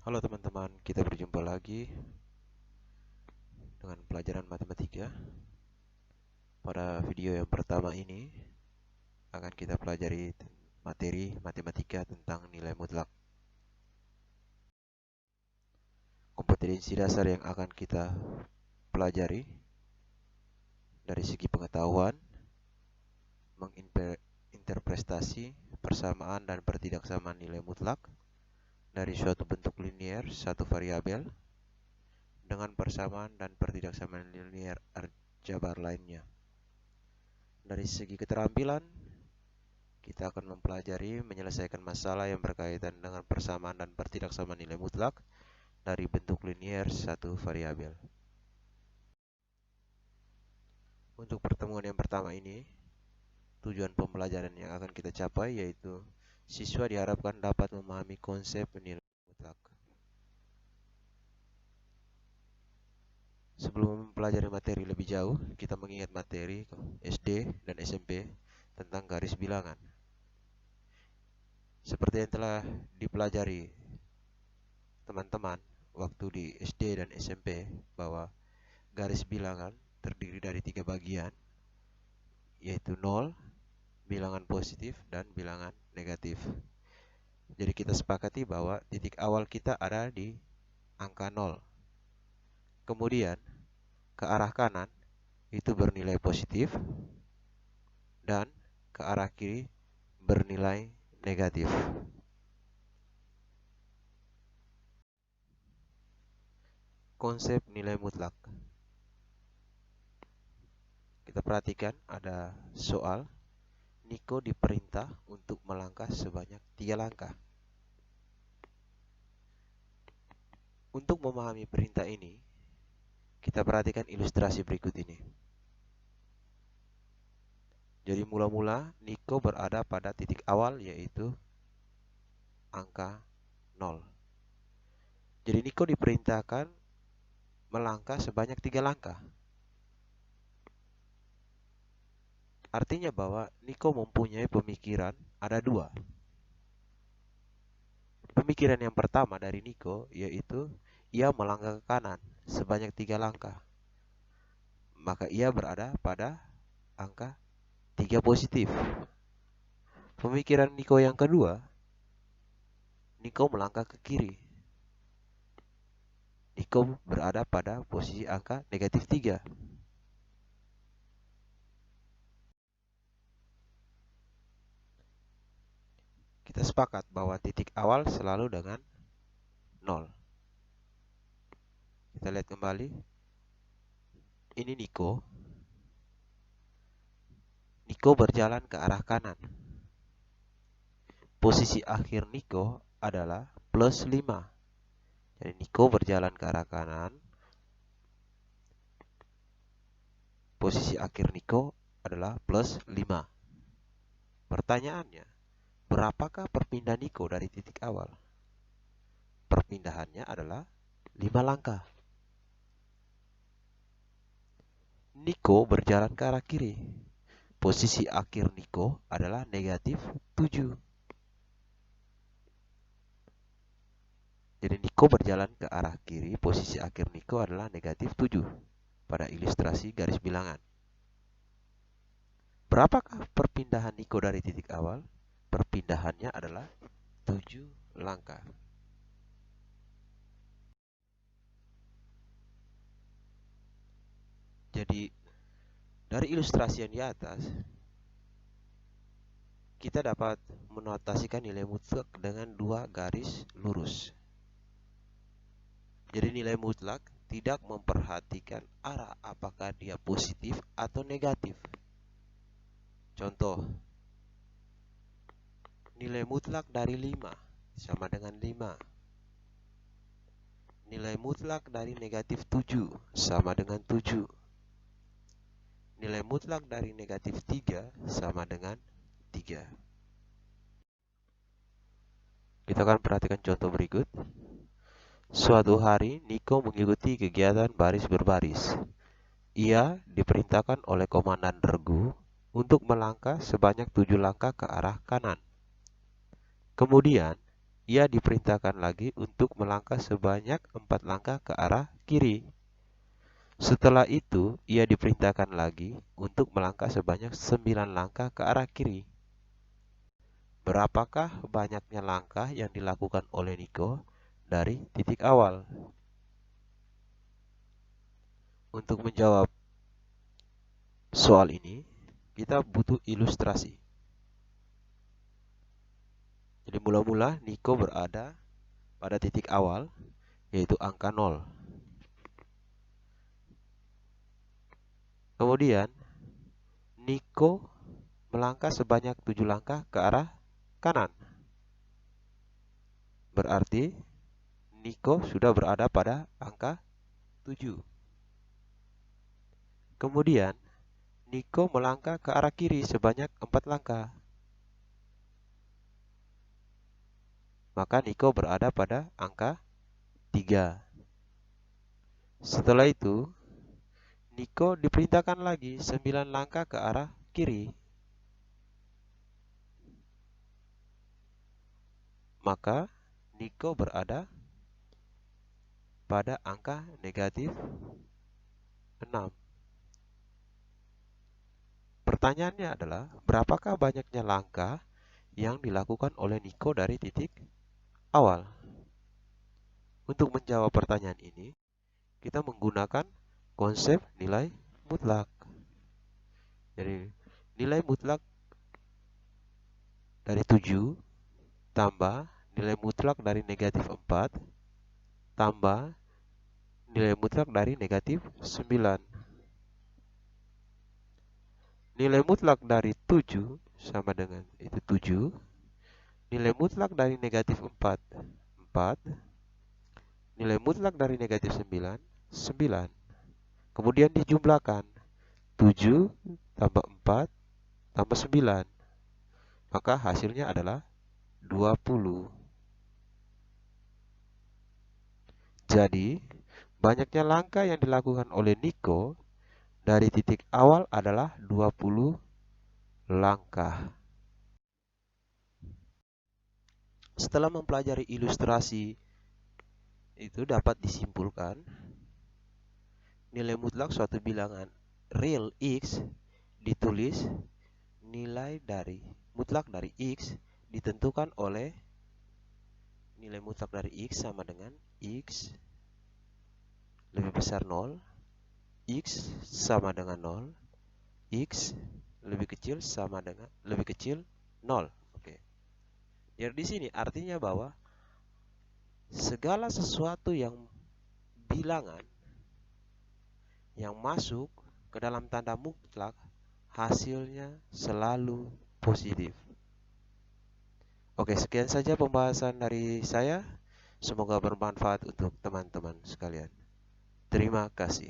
Halo teman-teman, kita berjumpa lagi dengan pelajaran matematika. Pada video yang pertama ini akan kita pelajari materi matematika tentang nilai mutlak. Kompetensi dasar yang akan kita pelajari dari segi pengetahuan, menginterpretasi persamaan dan pertidaksamaan nilai mutlak dari suatu bentuk linier satu variabel dengan persamaan dan pertidaksamaan linier aljabar lainnya. Dari segi keterampilan, kita akan mempelajari menyelesaikan masalah yang berkaitan dengan persamaan dan pertidaksamaan nilai mutlak dari bentuk linier satu variabel. Untuk pertemuan yang pertama ini, tujuan pembelajaran yang akan kita capai yaitu siswa diharapkan dapat memahami konsep nilai mutlak. Sebelum mempelajari materi lebih jauh, kita mengingat materi SD dan SMP tentang garis bilangan. Seperti yang telah dipelajari teman-teman waktu di SD dan SMP, bahwa garis bilangan terdiri dari 3 bagian, yaitu 0, bilangan positif, dan bilangan negatif. Jadi kita sepakati bahwa titik awal kita ada di angka 0. Kemudian ke arah kanan itu bernilai positif dan ke arah kiri bernilai negatif. Konsep nilai mutlak. Kita perhatikan ada soal, Niko diperintah untuk melangkah sebanyak 3 langkah. Untuk memahami perintah ini, kita perhatikan ilustrasi berikut ini. Jadi mula-mula Niko berada pada titik awal yaitu angka 0. Jadi Niko diperintahkan melangkah sebanyak 3 langkah. Artinya bahwa Niko mempunyai pemikiran ada 2. Pemikiran yang pertama dari Niko yaitu ia melangkah ke kanan sebanyak 3 langkah. Maka ia berada pada angka 3 positif. Pemikiran Niko yang kedua, Niko melangkah ke kiri. Niko berada pada posisi angka negatif 3. Kita sepakat bahwa titik awal selalu dengan 0. Kita lihat kembali. Ini Niko. Niko berjalan ke arah kanan. Posisi akhir Niko adalah plus 5. Jadi Niko berjalan ke arah kanan. Posisi akhir Niko adalah plus 5. Pertanyaannya, berapakah perpindahan Niko dari titik awal? Perpindahannya adalah 5 langkah. Niko berjalan ke arah kiri. Posisi akhir Niko adalah negatif 7. Jadi Niko berjalan ke arah kiri, posisi akhir Niko adalah negatif 7 pada ilustrasi garis bilangan. Berapakah perpindahan Niko dari titik awal? Perpindahannya adalah 7 langkah. Jadi dari ilustrasi yang di atas, kita dapat menotasikan nilai mutlak dengan 2 garis lurus. Jadi nilai mutlak tidak memperhatikan arah apakah dia positif atau negatif. Contoh, nilai mutlak dari 5 sama dengan 5. Nilai mutlak dari negatif 7 sama dengan 7. Nilai mutlak dari negatif 3 sama dengan 3. Kita akan perhatikan contoh berikut. Suatu hari, Niko mengikuti kegiatan baris berbaris. Ia diperintahkan oleh komandan regu untuk melangkah sebanyak 7 langkah ke arah kanan. Kemudian, ia diperintahkan lagi untuk melangkah sebanyak 4 langkah ke arah kiri. Setelah itu, ia diperintahkan lagi untuk melangkah sebanyak 9 langkah ke arah kiri. Berapakah banyaknya langkah yang dilakukan oleh Niko dari titik awal? Untuk menjawab soal ini, kita butuh ilustrasi. Jadi mula-mula Niko berada pada titik awal, yaitu angka 0. Kemudian, Niko melangkah sebanyak 7 langkah ke arah kanan. Berarti, Niko sudah berada pada angka 7. Kemudian, Niko melangkah ke arah kiri sebanyak 4 langkah. Maka Niko berada pada angka 3. Setelah itu, Niko diperintahkan lagi 9 langkah ke arah kiri. Maka Niko berada pada angka negatif 6. Pertanyaannya adalah, berapakah banyaknya langkah yang dilakukan oleh Niko dari titik awal? Untuk menjawab pertanyaan ini, kita menggunakan konsep nilai mutlak. Jadi, nilai mutlak dari 7 tambah nilai mutlak dari negatif 4 tambah nilai mutlak dari negatif 9. Nilai mutlak dari 7 sama dengan itu 7. Nilai mutlak dari negatif 4, 4. Nilai mutlak dari negatif 9, 9. Kemudian dijumlahkan 7 tambah 4 tambah 9. Maka hasilnya adalah 20. Jadi, banyaknya langkah yang dilakukan oleh Niko dari titik awal adalah 20 langkah. Setelah mempelajari ilustrasi itu dapat disimpulkan nilai mutlak suatu bilangan real X ditulis nilai dari mutlak dari X ditentukan oleh nilai mutlak dari X sama dengan X lebih besar 0, X sama dengan 0, X lebih kecil sama dengan lebih kecil 0. Oke. Jadi di sini artinya bahwa segala sesuatu yang bilangan yang masuk ke dalam tanda mutlak hasilnya selalu positif. Oke, sekian saja pembahasan dari saya. Semoga bermanfaat untuk teman-teman sekalian. Terima kasih.